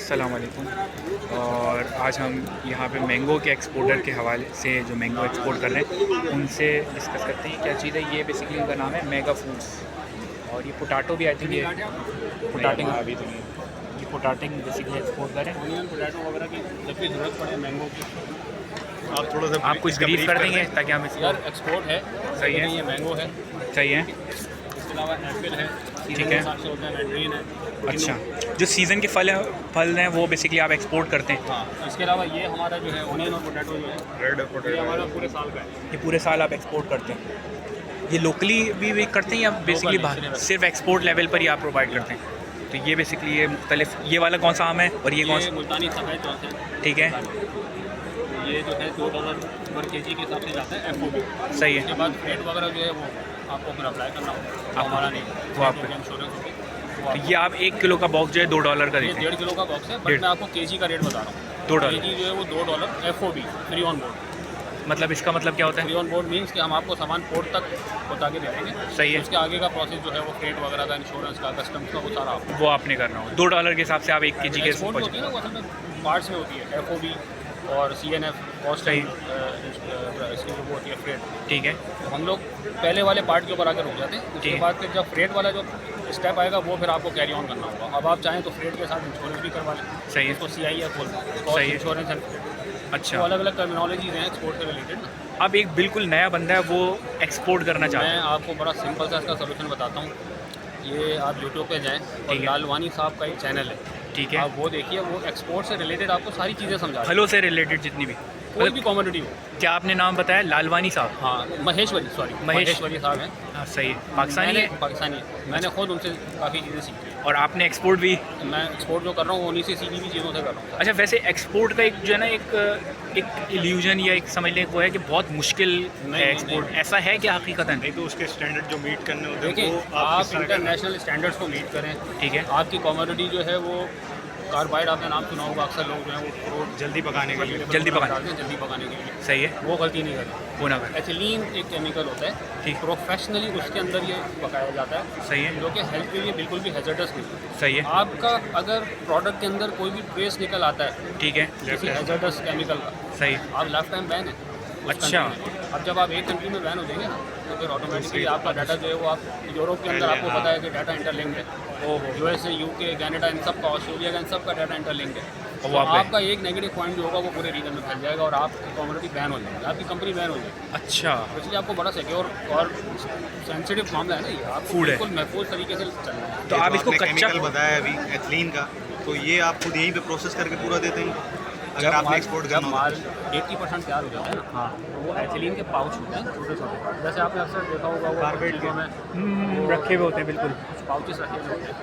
अस्सलाम वालेकुम। और आज हम यहाँ पे मैंगो के एक्सपोर्टर के हवाले से जो मैंगो एक्सपोर्ट कर रहे हैं उनसे डिस्कस करते हैं क्या चीज़ है। ये बेसिकली उनका नाम है मेगा फूड्स। और ये पोटैटो भी आई थिंक ये पोटैटिंग अभी तो नहीं, ये पोटैटिंग बेसिकली एक्सपोर्ट करें। ऑनियन पोटैटो वगैरह की जब भी ज़रूरत पड़े मैंगो की आप थोड़ा सा आप कुछ ब्रीफ कर देंगे ताकि हम इसको। यार एक्सपोर्ट है, सही है, ये मैंगो है, सही है, इसके अलावा एप्पल है, ठीक है। हिसाब से होता है, मैंड्रीन है। अच्छा, जो सीज़न के फल हैं वो बेसिकली आप एक्सपोर्ट करते हैं। हाँ, इसके अलावा ये हमारा जो है ऑनियन और पोटैटो जो है रेड पोटैटो, ये हमारा पूरे साल का है। ये पूरे साल आप एक्सपोर्ट करते हैं। ये लोकली भी करते हैं या बेसिकली बाहर सिर्फ एक्सपोर्ट लेवल पर ही आप प्रोवाइड करते हैं? तो ये बेसिकली ये मुख्तलिफ, ये वाला कौन सा आम है और ये कौन सा? मुल्तानी सफ़ेद चौथ है, ठीक है, ये जो है $2 पर केजी के हिसाब से जाता है FOB। सही है। उसके बाद रेट वगैरह जो है वो आपको फिर अप्लाई करना होगा, हमारा नहीं, वो आप इंश्योरेंस होगी। तो ये आप 1 किलो का बॉक्स जो है $2 का ये देते हैं? 1.5 किलो का बॉक्स है, बट मैं आपको केजी का रेट बता रहा हूँ। $2 केजी जो है वो $2 FOB, फ्री ऑन बोर्ड। मतलब इसका मतलब क्या होता फ्री है? ऑन बोर्ड मीन्स कि हम आपको सामान पोर्ट तक पहुँचा के दे देंगे। सही है, उसके आगे का प्रोसेस जो है वो फ्रेट वगैरह का, इंश्योरेंस का, कस्टम्स का, वो सारा आपको। वो आपने करना हो। $2 के हिसाब से आप 1 केजी के एक्सपोर्ट होती है ना, वो असल में पार्ट्स में होती है, FOB और CNF कॉस्ट सही। इसकी जो वो होती है फ्रेट। ठीक है, तो हम लोग पहले वाले पार्ट के ऊपर आकर रुक जाते हैं, ठीक उसके है। बाद फिर जब फ्रेट वाला जो स्टेप आएगा वो फिर आपको कैरी ऑन करना होगा। अब आप चाहें तो फ्रेट के साथ इंश्योरेंस भी करवा लें, सही है, इसको CIF बोलते हैं, सही कॉस्ट है। Insurance and freight. अच्छा। तो अलग अलग टर्मिनोलॉजीज हैं एक्सपोर्ट से रिलेटेड ना। अब एक बिल्कुल नया बंदा है वो एक्सपोर्ट करना चाहता मैं है, आपको बड़ा सिंपल सा इसका सोल्यूशन बताता हूँ। ये आप यूट्यूब पे जाएं और ठीक है। लालवानी साहब का एक चैनल है, ठीक है, आप वो देखिए, वो एक्सपोर्ट से रिलेटेड आपको सारी चीज़ें समझा, फलों से रिलेटेड जितनी भी। कोई भी कॉमोडिटी हो। क्या आपने नाम बताया? लालवानी साहब? हाँ, महेश्वरी, सॉरी महेश्वरी साहब हैं। हाँ, सही है। पाकिस्तानी है? पाकिस्तानी है। मैंने खुद उनसे काफ़ी चीज़ें सीखी हैं। और आपने एक्सपोर्ट भी? मैं एक्सपोर्ट जो कर रहा हूँ उन्हीं से सीखी हुई चीज़ों से कर रहा हूँ। अच्छा, वैसे एक्सपोर्ट का एक जो है ना एक इल्यूजन या एक समझ लें वो है कि बहुत मुश्किल है एक्सपोर्ट, ऐसा है कि हकीकतन? नहीं तो उसके स्टैंडर्ड जो मीट करने होते हैं देखिए, वो आप किस तरह इंटरनेशनल स्टैंडर्ड्स को मीट करें। ठीक है, आपकी कॉमोडिटी जो है वो कार्बाइड, आपने नाम सुना होगा, अक्सर लोग जो है वो फ्रूट जल्दी पकाने के लिए जल्दी पकाने। डालते हैं जल्दी पकाने के लिए, सही है, वो गलती नहीं करते। वो ना कर। एथिलीन एक केमिकल होता है, ठीक, प्रोफेशनली उसके अंदर ये पकाया जाता है, सही है, जो कि हेल्थ के लिए बिल्कुल भी हैजर्डस नहीं है। सही है, आपका अगर प्रोडक्ट के अंदर कोई भी ट्रेस निकल आता है ठीक है, किसी हैजर्डस केमिकल का, सही है। आप लाइफ टाइम बैन है उस अच्छा। country में। अब जब आप एक कंट्री में बैन हो जाएंगे ना, तो फिर ऑटोमेटिकली आपका डाटा जो है वो आप यूरोप के अंदर, आपको पता है कि डाटा इंटरलिंक्ड है, ओहो, USA, UK, कनाडा, इन सब का, ऑस्ट्रेलिया का, इन सब का डाटा इंटरलिंक्ड है। और तो वहाँ पे? आपका एक नेगेटिव पॉइंट जो होगा वो पूरे रीजन में फैल जाएगा और आपकी कम्युनिटी बैन हो जाएगी, आपकी कंपनी बैन हो जाएगी। अच्छा, तो इसलिए आपको बड़ा सिक्योर और सेंसिटिव मामला है ना ये, आपको Food है। बिल्कुल महफूज तरीके से चलना है। तो आप इसको आपने कच्चा केमिकल बताया अभी एथिलीन का, तो ये आप खुद यहीं पे प्रोसेस करके पूरा देते हैं अगर आपने एक्सपोर्ट जब करना हो? माल 80% तैयार हो जाता है ना, हाँ, तो वो एथिलीन के पाउच होते हैं छोटे छोटे, जैसे आपने अक्सर देखा होगा वो कार्बाइड चीज़ों में रखे हुए होते हैं, बिल्कुल पाउचेस रखे हुए होते हैं,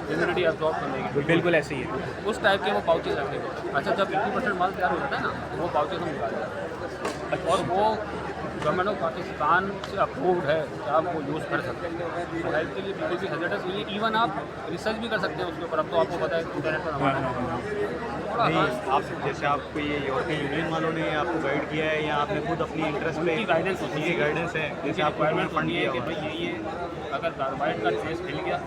ह्यूमिडिटी एब्जॉर्ब करने के लिए, बिल्कुल ऐसे ही है। उस टाइप के वो पाउचेस रखे हुए हैं। अच्छा, जब 80% माल तैयार हो जाता है ना, तो वो पाउचेस हम निकाल देते हैं और वो गवर्नमेंट ऑफ पाकिस्तान से अप्रूव्ड है कि आप वो यूज़ कर सकते हैं। तो हेल्थ के लिए बिल्कुल भी हैजर्डस नहीं है। इवन आप रिसर्च भी कर सकते हैं उसके ऊपर। अब तो आपको पता है इंटरनेट पर हमारा नहीं, आप जैसे आपको ये यूरोपियन यूनियन वालों ने आपको गाइड किया है या आपने खुद अपनी इंटरेस्ट पे उनकी गाइडेंस होती है, गाइडेंस है, जैसे आपको रिक्वायरमेंट फंड होती है दिया कि हुआ भाई ये अगर कार्बाइड का ट्रेस मिल गया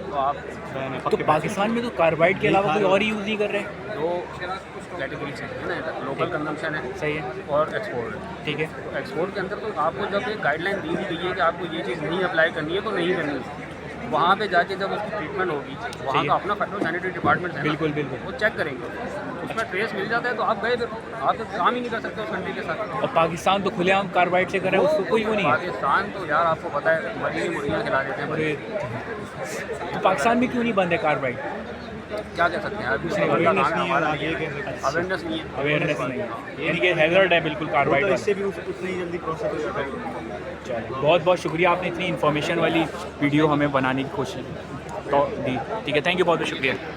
तो आप है तो पाकिस्तान में तो कार्बाइड के अलावा कोई और ही यूज़ नहीं कर रहे हैं? दो कैटेगरीज है ना, लोकल कंजम्पशन है सही है, और एक्सपोर्ट है। ठीक है, तो एक्सपोर्ट के अंदर तो आपको जब एक गाइडलाइन दी गई है कि आपको ये चीज़ नहीं अप्लाई करनी है तो नहीं करनी है, वहाँ पे जाके जब उसकी ट्रीटमेंट होगी, वहाँ का अपना फाइटो सैनिटरी डिपार्टमेंट है ना, बिल्कुल बिल्कुल। वो चेक करेंगे, उसमें ट्रेस मिल जाता है तो आप गए, फिर आप तो काम ही नहीं कर सकते उस कंट्री के साथ। और पाकिस्तान तो खुलेआम कार्बाइड से कर रहा है, उसको कोई वो नहीं है। पाकिस्तान तो यार आपको पता है मरी हुई मुर्गियाँ खिला देते हैं बड़े। तो पाकिस्तान में क्यों नहीं बंद है कार्बाइड? क्या कह सकते हैं यार, दूसरे awareness बंदा नहीं है, हमारा आप ये कह सकते हैं। अवेयरनेस नहीं है, अवेयरनेस नहीं है, यानी कि हैजर्ड है बिल्कुल कार्बाइड तो वाला। इससे भी उतना ही जल्दी प्रोसेस हो जाता है। चलिए, बहुत बहुत शुक्रिया, आपने इतनी इन्फॉर्मेशन वाली वीडियो हमें बनाने की कोशिश तो दी। ठीक है, थैंक यू, बहुत बहुत शुक्रिया।